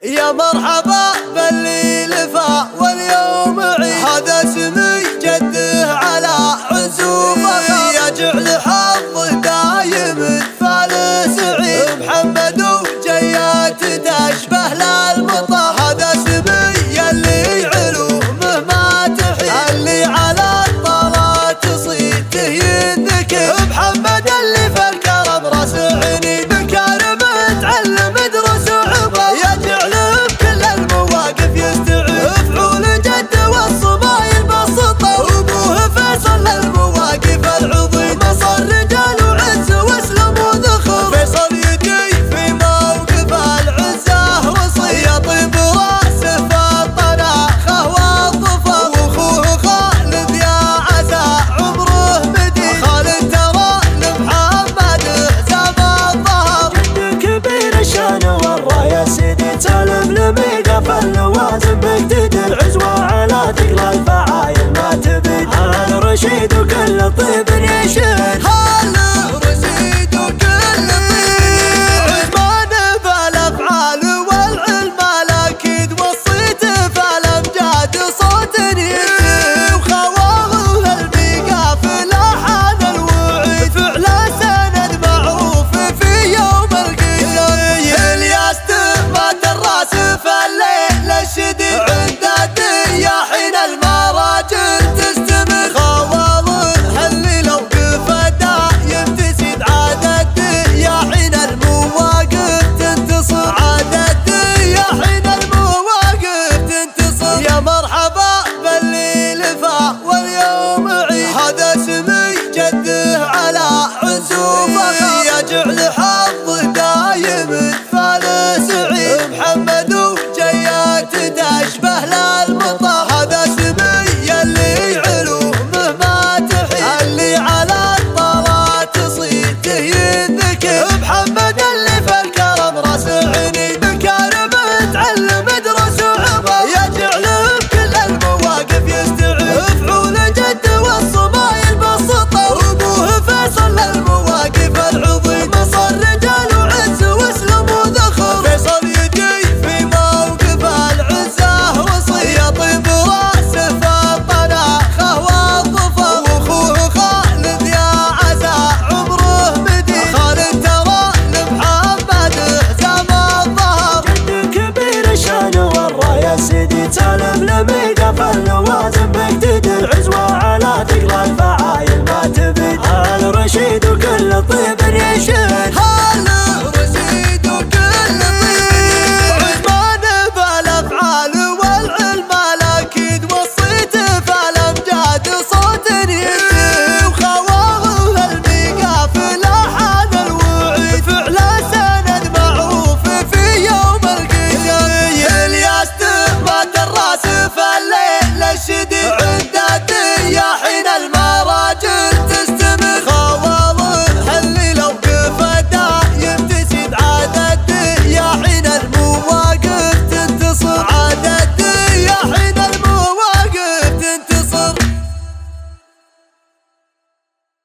يا مرحبا باللي لفا واليوم عيد، هذا سمي جده على عزومه، يجعل حظه دايم فالس عيد. محمد وجيات تشبه للمطر، هذا سمي يلي علومه ما تحيد، اللي على الطلا تصيده يذكر. محمد اللي في الكرم راس عنيد، بكارم تعلم دروس وعبر، يجعل بكل المواقف يستعد، فعول جد والصبايل بسطة، وابوه فيصل للمواقف العظيم، مصر رجال وعز واسلم وذخر. فيصل يجي في موقف العزة وصي، يطيب راسه في الطناخه والظفر، واخوه خالد يا عسى عمره مديد، خالد ترى لمحمد حزام الظهر. جد كبير الشان والراية سيدي تلملمي قف اللوازم، بجديد العزوة على ثقل الفعايل ما تبيد، هل رشيد وكل الطيب يشهد، هل رشيد وكل طيب، عثمان بالافعال والعلم الاكيد، وصيته فالامجاد صوت يزيد، وخواضه البيقاف لاحان الوعيد، فعله سند معروف في يوم القيد. الياس تمات الراس في الليل الشديد، عند الدياحين المراجل تستمر، خواضه اللي لو قف دايم تزيد، عاد الدياحين المواقف تنتصر، عاد الدياحين المواقف تنتصر. يا مرحبا باللي لفا واليوم عيد، هذا سمي جده على عزومه، يجعل حظه دايم فالس عيد. محمد وجيات تشبه للمطر، هذا سمي يلي علومه ما تحيد، اللي على الطلا تصيده يذكر. محمد اللي في الكرم راس عنيد، بكارم تعلم دروس وعبر، يجعل بكل المواقف يستعد، فعول جد والصبايل بسطة، وابوه فيصل للمواقف العظيم، مصر رجال وعز واسلم وذخر. فيصل يجي في موقف العزة وصي، يطيب راسه في الطناخه والظفر، واخوه خالد يا عسى عمره مديد، خالد ترى لمحمد حزام الظهر. جد كبير الشان والراية سيدي تلملمي قف اللوازم،